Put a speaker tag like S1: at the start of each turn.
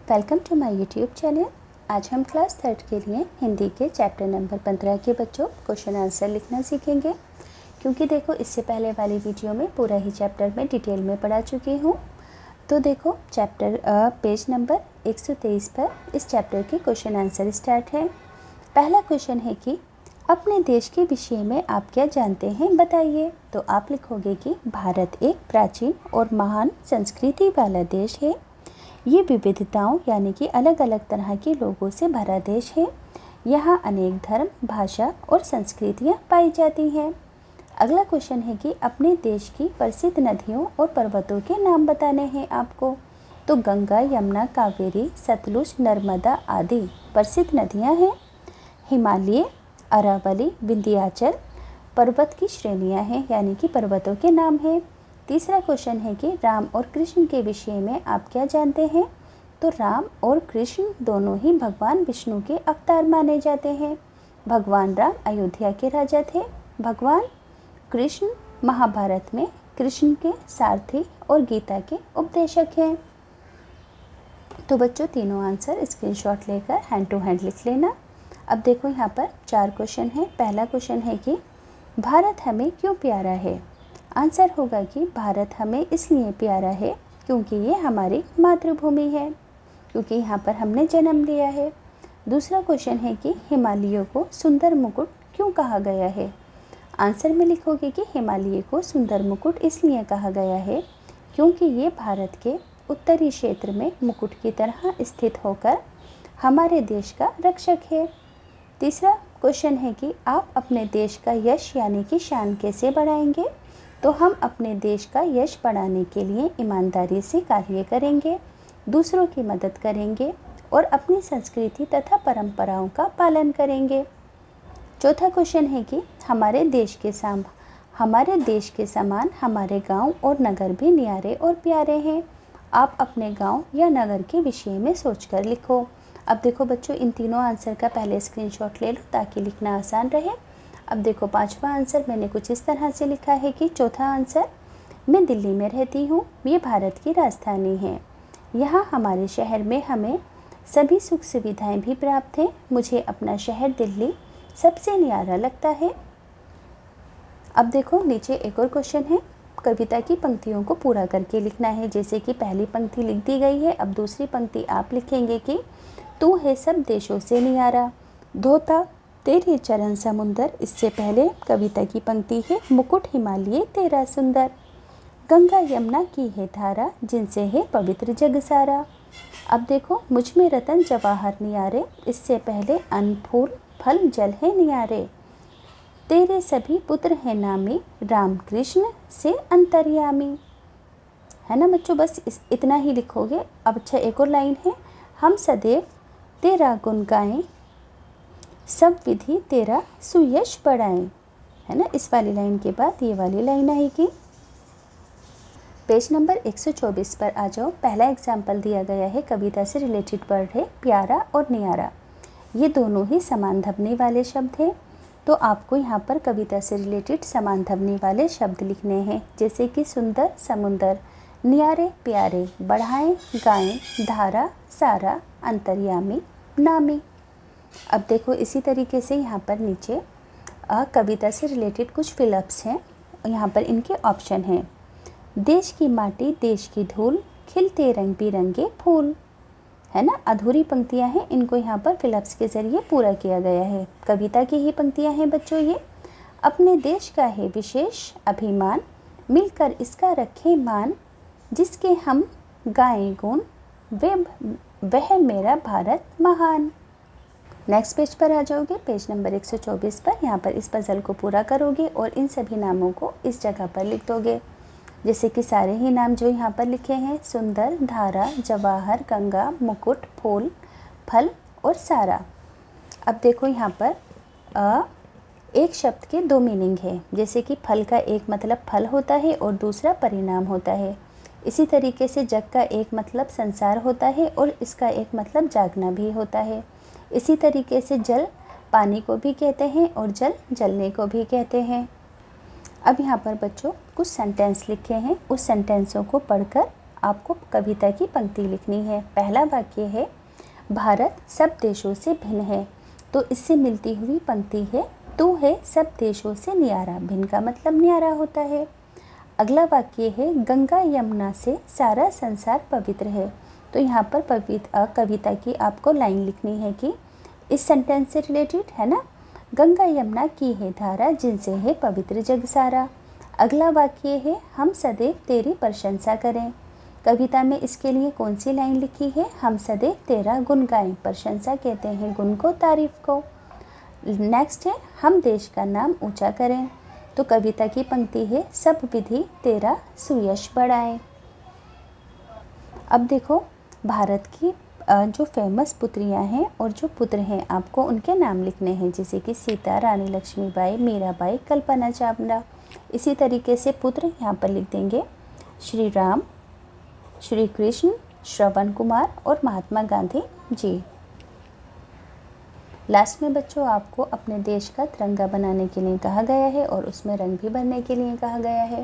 S1: Welcome to my YouTube channel. आज हम class 3 के लिए हिंदी के चैप्टर नंबर 15 के बच्चों क्वेश्चन आंसर लिखना सीखेंगे। क्योंकि देखो इससे पहले वाली वीडियो में पूरा ही चैप्टर में डिटेल में पढ़ा चुकी हूँ। तो देखो चैप्टर पेज नंबर 123 पर इस चैप्टर के क्वेश्चन आंसर स्टार्ट है। पहला क्वेश्चन है कि अपने देश के विषय में आप क्या जानते हैं बताइए। तो आप लिखोगे कि भारत एक प्राचीन और महान संस्कृति वाला देश है। ये विविधताओं यानी कि अलग अलग तरह के लोगों से भरा देश है। यहाँ अनेक धर्म, भाषा और संस्कृतियाँ पाई जाती हैं। अगला क्वेश्चन है कि अपने देश की प्रसिद्ध नदियों और पर्वतों के नाम बताने हैं आपको। तो गंगा, यमुना, कावेरी, सतलुज, नर्मदा आदि प्रसिद्ध नदियाँ हैं। हिमालय, अरावली, विंध्याचल पर्वत की श्रेणियाँ हैं यानी कि पर्वतों के नाम हैं। तीसरा क्वेश्चन है कि राम और कृष्ण के विषय में आप क्या जानते हैं। तो राम और कृष्ण दोनों ही भगवान विष्णु के अवतार माने जाते हैं। भगवान राम अयोध्या के राजा थे। भगवान कृष्ण महाभारत में कृष्ण के सारथी और गीता के उपदेशक हैं। तो बच्चों तीनों आंसर स्क्रीनशॉट लेकर हैंड टू हैंड लिख लेना। अब देखो यहाँ पर 4 क्वेश्चन हैं। पहला क्वेश्चन है कि भारत हमें क्यों प्यारा है। आंसर होगा कि भारत हमें इसलिए प्यारा है क्योंकि ये हमारी मातृभूमि है, क्योंकि यहाँ पर हमने जन्म लिया है। दूसरा क्वेश्चन है कि हिमालयों को सुंदर मुकुट क्यों कहा गया है। आंसर में लिखोगे कि हिमालय को सुंदर मुकुट इसलिए कहा गया है क्योंकि ये भारत के उत्तरी क्षेत्र में मुकुट की तरह स्थित होकर हमारे देश का रक्षक है। तीसरा क्वेश्चन है कि आप अपने देश का यश यानी कि शान कैसे बढ़ाएंगे। तो हम अपने देश का यश बढ़ाने के लिए ईमानदारी से कार्य करेंगे, दूसरों की मदद करेंगे और अपनी संस्कृति तथा परंपराओं का पालन करेंगे। चौथा क्वेश्चन है कि हमारे देश के समान हमारे गांव और नगर भी न्यारे और प्यारे हैं। आप अपने गांव या नगर के विषय में सोचकर लिखो। अब देखो बच्चों इन तीनों आंसर का पहले स्क्रीनशॉट ले लो ताकि लिखना आसान रहे। अब देखो 5वां आंसर मैंने कुछ इस तरह से लिखा है कि चौथा आंसर, मैं दिल्ली में रहती हूँ, ये भारत की राजधानी है। यहाँ हमारे शहर में हमें सभी सुख सुविधाएं भी प्राप्त हैं। मुझे अपना शहर दिल्ली सबसे न्यारा लगता है। अब देखो नीचे एक और क्वेश्चन है, कविता की पंक्तियों को पूरा करके लिखना है। जैसे कि पहली पंक्ति लिख दी गई है, अब दूसरी पंक्ति आप लिखेंगे कि तू है सब देशों से न्यारा, धोता तेरे चरण समुंदर। इससे पहले कविता की पंक्ति है, मुकुट हिमालय तेरा सुंदर, गंगा यमुना की है धारा, जिनसे है पवित्र जग सारा। अब देखो मुझ में रतन जवाहर नियारे। इससे पहले अन्न फूल फल जल है नियारे, तेरे सभी पुत्र हैं नामी, राम कृष्ण से अंतर्यामी। है ना बच्चों, बस इतना ही लिखोगे। अब अच्छा एक और लाइन है, हम सदैव तेरा गुण गाएं, सब विधि तेरा सुयश बढ़ाएं। है ना, इस वाली लाइन के बाद ये वाली लाइन आएगी। पेज नंबर 124 पर आ जाओ। पहला एग्जाम्पल दिया गया है, कविता से रिलेटेड वर्ड है प्यारा और न्यारा। ये दोनों ही समान ध्वनि वाले शब्द हैं। तो आपको यहाँ पर कविता से रिलेटेड समान ध्वनि वाले शब्द लिखने हैं। जैसे कि सुंदर समुंदर, न्यारे प्यारे, बढ़ाएं गाएं, धारा सारा, अंतर्यामी नामी। अब देखो इसी तरीके से यहाँ पर नीचे कविता से रिलेटेड कुछ फिलअप्स हैं। यहाँ पर इनके ऑप्शन हैं, देश की माटी देश की धूल, खिलते रंग बिरंगे फूल। है ना, अधूरी पंक्तियाँ हैं, इनको यहाँ पर फिलअप्स के ज़रिए पूरा किया गया है। कविता की ही पंक्तियाँ हैं बच्चों ये। अपने देश का है विशेष अभिमान, मिलकर इसका रखें मान, जिसके हम गाएं गुण, वह मेरा भारत महान। नेक्स्ट पेज पर आ जाओगे, पेज नंबर 124 पर। यहाँ पर इस पजल को पूरा करोगे और इन सभी नामों को इस जगह पर लिख दोगे। जैसे कि सारे ही नाम जो यहाँ पर लिखे हैं, सुंदर, धारा, जवाहर, गंगा, मुकुट, फूल, फल और सारा। अब देखो यहाँ पर एक शब्द के 2 मीनिंग है। जैसे कि फल का एक मतलब फल होता है और दूसरा परिणाम होता है। इसी तरीके से जग का एक मतलब संसार होता है और इसका एक मतलब जागना भी होता है। इसी तरीके से जल पानी को भी कहते हैं और जल जलने को भी कहते हैं। अब यहाँ पर बच्चों कुछ सेंटेंस लिखे हैं, उस सेंटेंसों को पढ़कर आपको कविता की पंक्ति लिखनी है। पहला वाक्य है भारत सब देशों से भिन्न है, तो इससे मिलती हुई पंक्ति है तू है सब देशों से न्यारा। भिन्न का मतलब न्यारा होता है। अगला वाक्य है गंगा यमुना से सारा संसार पवित्र है, तो यहाँ पर कविता की आपको लाइन लिखनी है कि इस सेंटेंस से रिलेटेड है ना, गंगा यमुना की है धारा जिनसे है पवित्र जग सारा। अगला वाक्य है हम सदैव तेरी प्रशंसा करें। कविता में इसके लिए कौन सी लाइन लिखी है, हम सदैव तेरा गुण गाएं। प्रशंसा कहते हैं गुण को, तारीफ को। नेक्स्ट है हम देश का नाम ऊंचा करें, तो कविता की पंक्ति है सब विधि तेरा सुयश बढ़ाएं। अब देखो भारत की जो फेमस पुत्रियां हैं और जो पुत्र हैं आपको उनके नाम लिखने हैं, जैसे कि सीता, रानी लक्ष्मीबाई, मीराबाई, कल्पना चावला। इसी तरीके से पुत्र यहाँ पर लिख देंगे श्री राम, श्री कृष्ण, श्रवण कुमार और महात्मा गांधी जी। लास्ट में बच्चों आपको अपने देश का तिरंगा बनाने के लिए कहा गया है और उसमें रंग भी भरने के लिए कहा गया है।